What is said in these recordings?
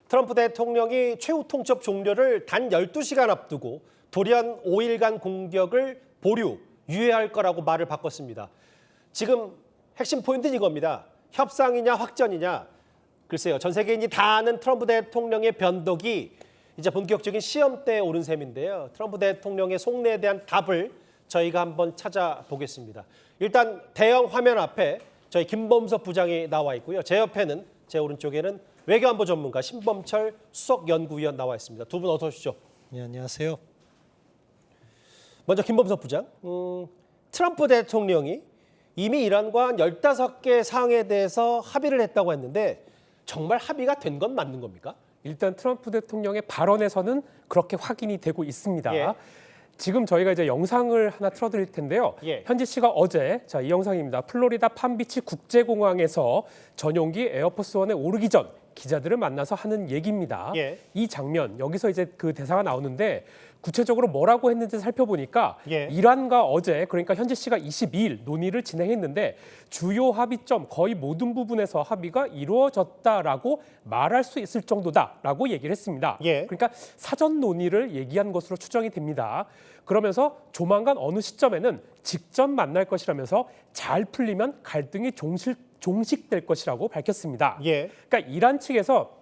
트럼프 대통령이 최후 통첩 종료를 단 12시간 앞두고 돌연 5일간 공격을 유예할 거라고 말을 바꿨습니다. 지금 핵심 포인트는 이겁니다. 협상이냐 확전이냐. 글쎄요. 전 세계인이 다 아는 트럼프 대통령의 변덕이 이제 본격적인 시험대에 오른 셈인데요. 트럼프 대통령의 속내에 대한 답을 저희가 한번 찾아보겠습니다. 일단 대형 화면 앞에 저희 김범석 부장이 나와 있고요. 제 옆에는, 제 오른쪽에는 외교안보 전문가 신범철 수석연구위원 나와 있습니다. 두 분 어서 오시죠. 네, 안녕하세요. 먼저 김범석 부장. 트럼프 대통령이 이미 이란과 15개 사항에 대해서 합의를 했다고 했는데 정말 합의가 된 건 맞는 겁니까? 일단 트럼프 대통령의 발언에서는 그렇게 확인이 되고 있습니다. 예. 지금 저희가 이제 영상을 하나 틀어드릴 텐데요. 예. 현지 시각 어제, 이 영상입니다. 플로리다 팜비치 국제공항에서 전용기 에어포스원에 오르기 전 기자들을 만나서 하는 얘기입니다. 예. 이 장면, 여기서 이제 그 대사가 나오는데 구체적으로 뭐라고 했는지 살펴보니까 예. 이란과 어제, 그러니까 현지 시각 22일 논의를 진행했는데 주요 합의점 거의 모든 부분에서 합의가 이루어졌다라고 말할 수 있을 정도다라고 얘기를 했습니다. 예. 그러니까 사전 논의를 얘기한 것으로 추정이 됩니다. 그러면서 조만간 어느 시점에는 직접 만날 것이라면서 잘 풀리면 갈등이 종식될 것이라고 밝혔습니다. 예. 그러니까 이란 측에서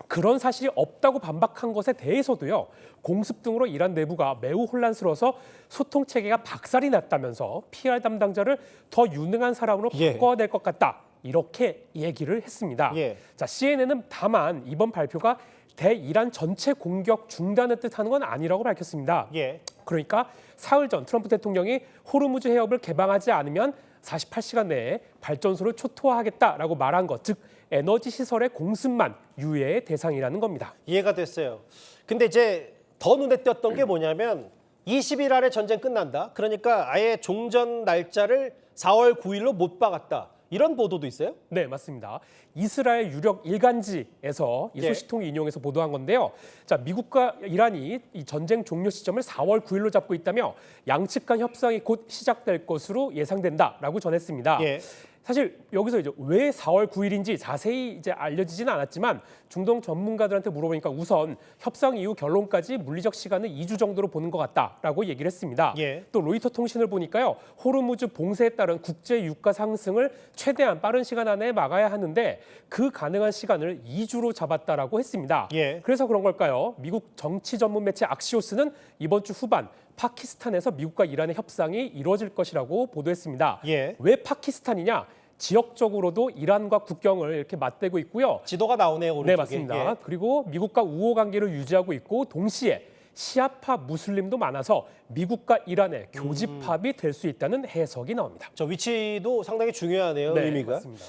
그런 사실이 없다고 반박한 것에 대해서도요. 공습 등으로 이란 내부가 매우 혼란스러워서 소통 체계가 박살이 났다면서 PR 담당자를 더 유능한 사람으로 예. 바꿔야 될 것 같다. 이렇게 얘기를 했습니다. 예. 자, CNN은 다만 이번 발표가 대이란 전체 공격 중단을 뜻하는 건 아니라고 밝혔습니다. 예. 그러니까 사흘 전 트럼프 대통령이 호르무즈 해협을 개방하지 않으면 48시간 내에 발전소를 초토화하겠다라고 말한 것, 즉 에너지 시설의 공습만 유예의 대상이라는 겁니다. 이해가 됐어요. 근데 이제 더 눈에 띄었던 게 뭐냐면 20일 안에 전쟁 끝난다. 그러니까 아예 종전 날짜를 4월 9일로 못 박았다. 이런 보도도 있어요? 네, 맞습니다. 이스라엘 유력 일간지에서 이 예. 소식통을 인용해서 보도한 건데요. 자, 미국과 이란이 이 전쟁 종료 시점을 4월 9일로 잡고 있다며 양측 간 협상이 곧 시작될 것으로 예상된다라고 전했습니다. 예. 사실 여기서 이제 왜 4월 9일인지 자세히 이제 알려지지는 않았지만 중동 전문가들한테 물어보니까 우선 협상 이후 결론까지 물리적 시간은 2주 정도로 보는 것 같다라고 얘기를 했습니다. 예. 또 로이터 통신을 보니까요. 호르무즈 봉쇄에 따른 국제 유가 상승을 최대한 빠른 시간 안에 막아야 하는데 그 가능한 시간을 2주로 잡았다라고 했습니다. 예. 그래서 그런 걸까요? 미국 정치 전문 매체 악시오스는 이번 주 후반 파키스탄에서 미국과 이란의 협상이 이루어질 것이라고 보도했습니다. 예. 왜 파키스탄이냐? 지역적으로도 이란과 국경을 이렇게 맞대고 있고요. 지도가 나오네요, 오른쪽에. 네, 맞습니다. 예. 그리고 미국과 우호 관계를 유지하고 있고 동시에 시아파 무슬림도 많아서 미국과 이란의 교집합이 될 수 있다는 해석이 나옵니다. 저 위치도 상당히 중요하네요, 네, 의미가. 맞습니다.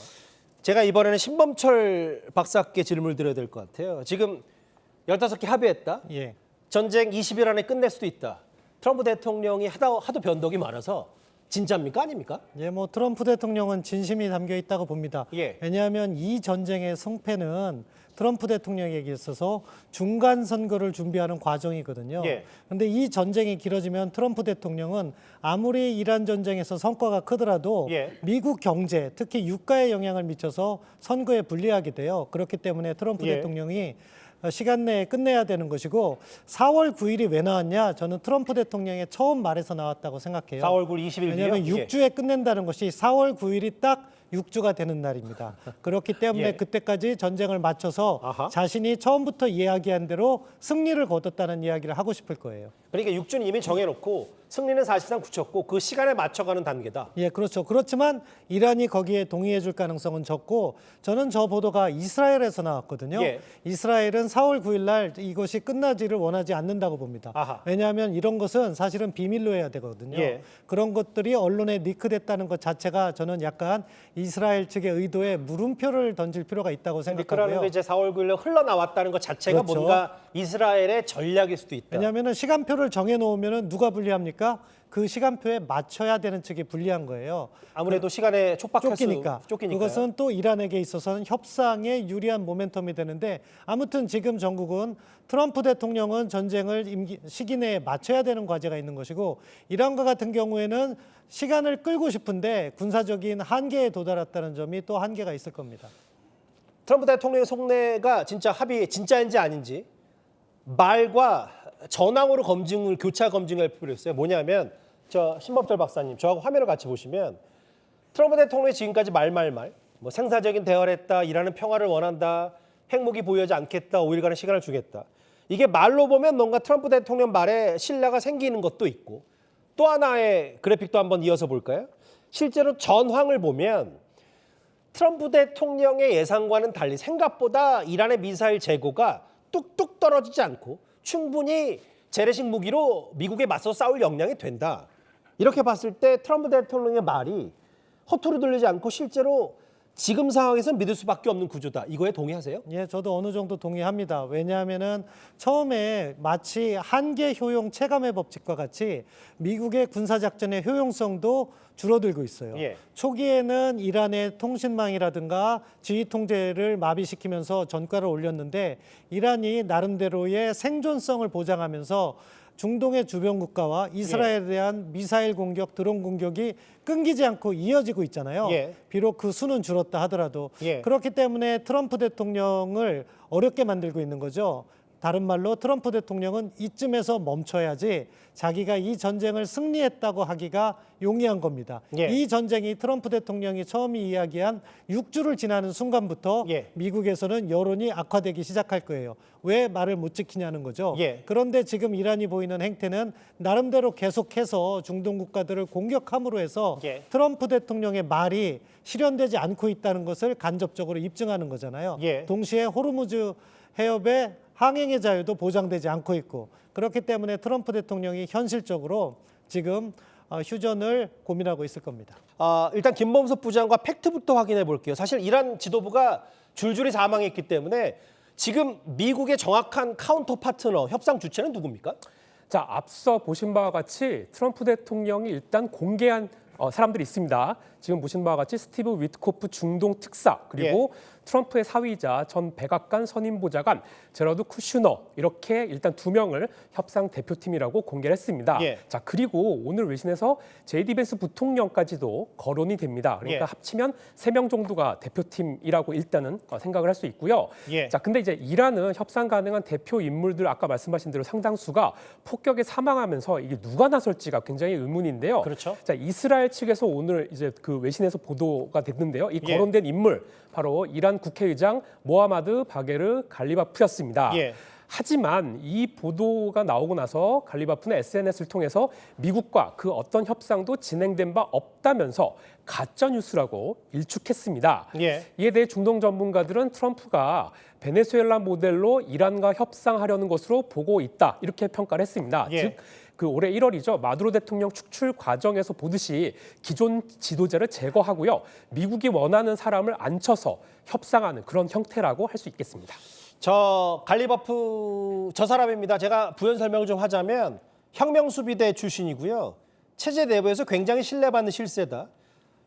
제가 이번에는 신범철 박사께 질문을 드려야 될 것 같아요. 지금 15개 합의했다. 예. 전쟁 20일 안에 끝낼 수도 있다. 트럼프 대통령이 하도 변덕이 많아서 진짜입니까? 아닙니까? 예, 뭐 트럼프 대통령은 진심이 담겨 있다고 봅니다. 예. 왜냐하면 이 전쟁의 승패는 트럼프 대통령에게 있어서 중간 선거를 준비하는 과정이거든요. 예. 그런데 이 전쟁이 길어지면 트럼프 대통령은 아무리 이란 전쟁에서 성과가 크더라도 예. 미국 경제, 특히 유가에 영향을 미쳐서 선거에 불리하게 돼요. 그렇기 때문에 트럼프 예. 대통령이 시간 내에 끝내야 되는 것이고 4월 9일이 왜 나왔냐? 저는 트럼프 대통령의 처음 말에서 나왔다고 생각해요. 4월 9일 20일 왜냐하면 뒤요? 예. 6주에 끝낸다는 것이 4월 9일이 딱 6주가 되는 날입니다. 그렇기 때문에 예. 그때까지 전쟁을 마쳐서 아하. 자신이 처음부터 이야기한 대로 승리를 거뒀다는 이야기를 하고 싶을 거예요. 그러니까 6주는 이미 정해놓고 승리는 사실상 굳혔고 그 시간에 맞춰가는 단계다. 예, 그렇죠. 그렇지만 이란이 거기에 동의해 줄 가능성은 적고 저는 저 보도가 이스라엘에서 나왔거든요. 예. 이스라엘은 4월 9일 날 이것이 끝나지를 원하지 않는다고 봅니다. 아하. 왜냐하면 이런 것은 사실은 비밀로 해야 되거든요. 예. 그런 것들이 언론에 리크됐다는 것 자체가 저는 약간 이스라엘 측의 의도에 물음표를 던질 필요가 있다고 그러니까 생각하고요. 이제 4월 9일로 흘러나왔다는 것 자체가 그렇죠. 뭔가 이스라엘의 전략일 수도 있다. 왜냐하면 시간표를 정해놓으면 누가 불리합니까? 그 시간표에 맞춰야 되는 측이 불리한 거예요. 아무래도 시간에 촉박할 쫓기니까. 쫓기니까요. 그것은 또 이란에게 있어서는 협상에 유리한 모멘텀이 되는데 아무튼 지금 전국은 트럼프 대통령은 전쟁을 시기 내에 맞춰야 되는 과제가 있는 것이고 이란과 같은 경우에는 시간을 끌고 싶은데 군사적인 한계에 도달했다는 점이 또 한계가 있을 겁니다. 트럼프 대통령의 속내가 진짜 합의 진짜인지 아닌지 말과 전황으로 교차 검증할 필요가 있어요. 뭐냐면 저 신범철 박사님 저하고 화면을 같이 보시면 트럼프 대통령이 지금까지 뭐 생사적인 대화를 했다, 이라는 평화를 원한다, 핵무기 보유하지 않겠다, 5일간의 시간을 주겠다. 이게 말로 보면 뭔가 트럼프 대통령 말에 신뢰가 생기는 것도 있고, 또 하나의 그래픽도 한번 이어서 볼까요? 실제로 전황을 보면 트럼프 대통령의 예상과는 달리 생각보다 이란의 미사일 재고가 뚝뚝 떨어지지 않고 충분히 재래식 무기로 미국에 맞서 싸울 역량이 된다. 이렇게 봤을 때 트럼프 대통령의 말이 허투루 들리지 않고 실제로 지금 상황에서는 믿을 수밖에 없는 구조다. 이거에 동의하세요? 예, 저도 어느 정도 동의합니다. 왜냐하면은 처음에 마치 한계 효용 체감의 법칙과 같이 미국의 군사작전의 효용성도 줄어들고 있어요. 예. 초기에는 이란의 통신망이라든가 지휘 통제를 마비시키면서 전가를 올렸는데 이란이 나름대로의 생존성을 보장하면서 중동의 주변 국가와 이스라엘에 대한 미사일 공격, 드론 공격이 끊기지 않고 이어지고 있잖아요. 예. 비록 그 수는 줄었다 하더라도. 예. 그렇기 때문에 트럼프 대통령을 어렵게 만들고 있는 거죠. 다른 말로 트럼프 대통령은 이쯤에서 멈춰야지 자기가 이 전쟁을 승리했다고 하기가 용이한 겁니다. 예. 이 전쟁이 트럼프 대통령이 처음 이야기한 6주를 지나는 순간부터 예. 미국에서는 여론이 악화되기 시작할 거예요. 왜 말을 못 지키냐는 거죠. 예. 그런데 지금 이란이 보이는 행태는 나름대로 계속해서 중동 국가들을 공격함으로 해서 예. 트럼프 대통령의 말이 실현되지 않고 있다는 것을 간접적으로 입증하는 거잖아요. 예. 동시에 호르무즈 해협의 항행의 자유도 보장되지 않고 있고 그렇기 때문에 트럼프 대통령이 현실적으로 지금 휴전을 고민하고 있을 겁니다. 일단 김범석 부장과 팩트부터 확인해 볼게요. 사실 이란 지도부가 줄줄이 사망했기 때문에 지금 미국의 정확한 카운터 파트너, 협상 주체는 누굽니까? 자, 앞서 보신 바와 같이 트럼프 대통령이 일단 공개한 사람들이 있습니다. 지금 보신 바와 같이 스티브 위트코프 중동 특사, 그리고 트럼프의 사위이자 전 백악관 선임보좌관 제러드 쿠슈너, 이렇게 일단 2명을 협상 대표팀이라고 공개를 했습니다. 예. 자, 그리고 오늘 외신에서 제이디 벤스 부통령까지도 거론이 됩니다. 그러니까 예. 합치면 3명 정도가 대표팀이라고 일단은 생각을 할 수 있고요. 예. 자, 근데 이제 이란은 협상 가능한 대표 인물들 아까 말씀하신 대로 상당수가 폭격에 사망하면서 이게 누가 나설지가 굉장히 의문인데요. 그렇죠. 자, 이스라엘 측에서 오늘 이제 그 외신에서 보도가 됐는데요. 이 예. 거론된 인물 바로 이란 국회의장 모하마드 바게르 갈리바프였습니다. 예. 하지만 이 보도가 나오고 나서 갈리바프는 SNS를 통해서 미국과 그 어떤 협상도 진행된 바 없다면서 가짜 뉴스라고 일축했습니다. 예. 이에 대해 중동 전문가들은 트럼프가 베네수엘라 모델로 이란과 협상하려는 것으로 보고 있다, 이렇게 평가를 했습니다. 예. 즉, 그 올해 1월이죠. 마두로 대통령 축출 과정에서 보듯이 기존 지도자를 제거하고요. 미국이 원하는 사람을 앉혀서 협상하는 그런 형태라고 할 수 있겠습니다. 저 갈리바프 저 사람입니다. 제가 부연 설명을 좀 하자면 혁명수비대 출신이고요. 체제 내부에서 굉장히 신뢰받는 실세다.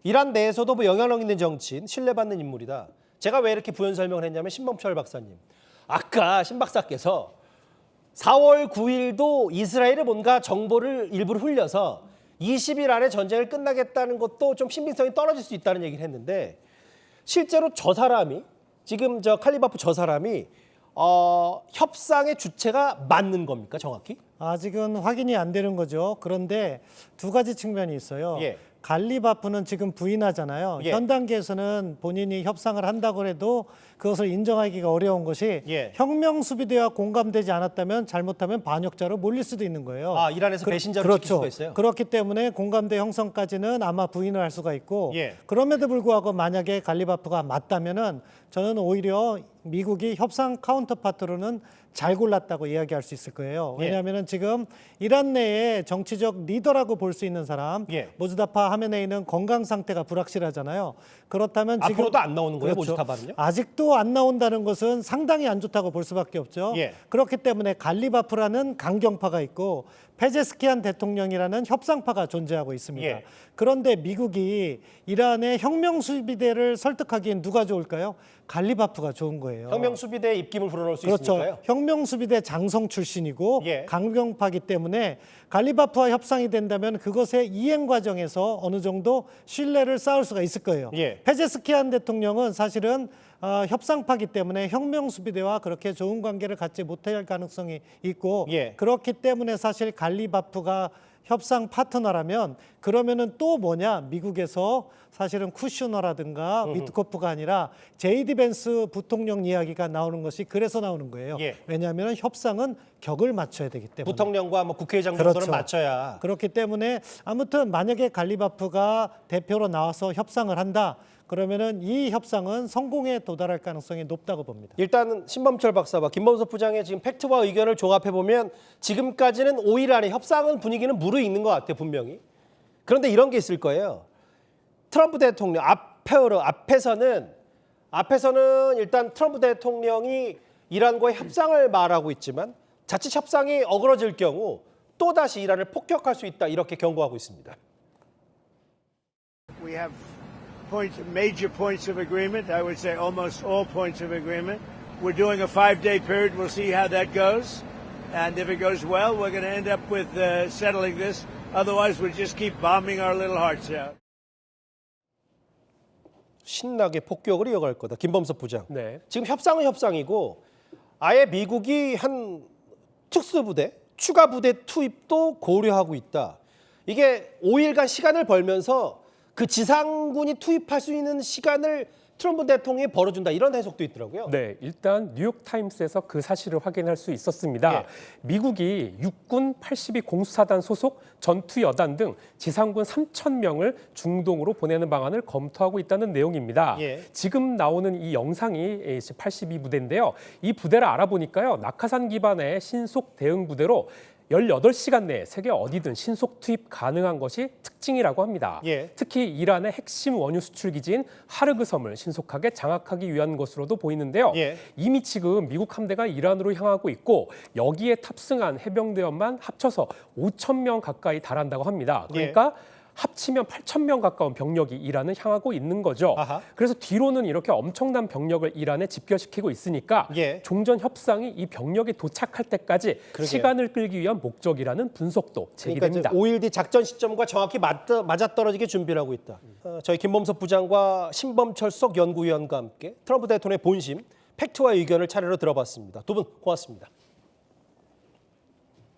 이란 내에서도 뭐 영향력 있는 정치인, 신뢰받는 인물이다. 제가 왜 이렇게 부연 설명을 했냐면 신범철 박사님. 아까 신 박사께서 4월 9일도 이스라엘에 뭔가 정보를 일부러 흘려서 20일 안에 전쟁을 끝나겠다는 것도 좀 신빙성이 떨어질 수 있다는 얘기를 했는데 실제로 저 사람이 지금 저 칼리바프 저 사람이 협상의 주체가 맞는 겁니까 정확히? 아직은 확인이 안 되는 거죠. 그런데 2가지 측면이 있어요. 예. 갈리바프는 지금 부인하잖아요. 예. 현 단계에서는 본인이 협상을 한다고 해도 그것을 인정하기가 어려운 것이 예. 혁명수비대와 공감되지 않았다면 잘못하면 반역자로 몰릴 수도 있는 거예요. 이란에서 배신자로 찍힐 그렇죠. 수가 있어요. 그렇기 때문에 공감대 형성까지는 아마 부인을 할 수가 있고 예. 그럼에도 불구하고 만약에 갈리바프가 맞다면은 저는 오히려 미국이 협상 카운터파트로는 잘 골랐다고 이야기할 수 있을 거예요. 예. 왜냐하면 지금 이란 내에 정치적 리더라고 볼 수 있는 사람 예. 모즈다파 하메네이는 건강 상태가 불확실하잖아요. 그렇다면 지금 앞으로도 안 나오는 거예요, 그렇죠. 모즈다파는요? 아직도 안 나온다는 것은 상당히 안 좋다고 볼 수밖에 없죠. 예. 그렇기 때문에 갈리바프라는 강경파가 있고 페제스키안 대통령이라는 협상파가 존재하고 있습니다. 예. 그런데 미국이 이란의 혁명수비대를 설득하기엔 누가 좋을까요? 갈리바프가 좋은 거예요. 혁명수비대의 입김을 불어넣을 수 그렇죠. 있으니까요. 혁명수비대 장성 출신이고 예. 강경파기 때문에 갈리바프와 협상이 된다면 그것의 이행 과정에서 어느 정도 신뢰를 쌓을 수가 있을 거예요. 예. 페제스키안 대통령은 사실은 협상파기 때문에 혁명수비대와 그렇게 좋은 관계를 갖지 못할 가능성이 있고 예. 그렇기 때문에 사실 갈리바프가 협상 파트너라면 그러면은 또 뭐냐 미국에서 사실은 쿠슈너라든가 위트코프가 아니라 제이디 벤스 부통령 이야기가 나오는 것이 그래서 나오는 거예요. 예. 왜냐하면 협상은 격을 맞춰야 되기 때문에. 부통령과 뭐 국회의장 정도는 그렇죠. 맞춰야. 그렇기 때문에 아무튼 만약에 갈리바프가 대표로 나와서 협상을 한다. 그러면은 이 협상은 성공에 도달할 가능성이 높다고 봅니다. 일단 신범철 박사와 김범석 부장의 지금 팩트와 의견을 종합해 보면 지금까지는 5일 안에 협상은 분위기는 무르익는 것 같아요, 분명히. 그런데 이런 게 있을 거예요. 트럼프 대통령 앞에서는 일단 트럼프 대통령이 이란과의 협상을 말하고 있지만 자칫 협상이 어그러질 경우 또 다시 이란을 폭격할 수 있다 이렇게 경고하고 있습니다. We have major points of agreement. I would say almost all points of agreement. We're doing a 5-day period. We'll see how that goes. And if it goes well, we're going to end up with settling this. Otherwise, we'll just keep bombing our little hearts out. 신나게 폭격을 이어갈 거다. 김범석 부장. 네. 지금 협상은 협상이고 아예 미국이 한 특수부대, 추가 부대 투입도 고려하고 있다. 이게 5일간 시간을 벌면서 그 지상군이 투입할 수 있는 시간을 트럼프 대통령이 벌어준다 이런 해석도 있더라고요. 네, 일단 뉴욕타임스에서 그 사실을 확인할 수 있었습니다. 예. 미국이 육군 82 공수사단 소속 전투 여단 등 지상군 3,000명을 중동으로 보내는 방안을 검토하고 있다는 내용입니다. 예. 지금 나오는 이 영상이 82부대인데요. 이 부대를 알아보니까요. 낙하산 기반의 신속 대응 부대로 18시간 내에 세계 어디든 신속 투입 가능한 것이 특징이라고 합니다. 예. 특히 이란의 핵심 원유 수출 기지인 하르그 섬을 신속하게 장악하기 위한 것으로도 보이는데요. 예. 이미 지금 미국 함대가 이란으로 향하고 있고 여기에 탑승한 해병대원만 합쳐서 5,000명 가까이 달한다고 합니다. 그러니까 합치면 8,000명 가까운 병력이 이란을 향하고 있는 거죠. 아하. 그래서 뒤로는 이렇게 엄청난 병력을 이란에 집결시키고 있으니까 예. 종전 협상이 이 병력이 도착할 때까지 그러게요. 시간을 끌기 위한 목적이라는 분석도 그러니까 제기됩니다. 이제 5일 뒤 작전 시점과 정확히 맞아떨어지게 준비를 하고 있다. 저희 김범석 부장과 신범철 수석 연구위원과 함께 트럼프 대통령의 본심, 팩트와 의견을 차례로 들어봤습니다. 두 분 고맙습니다.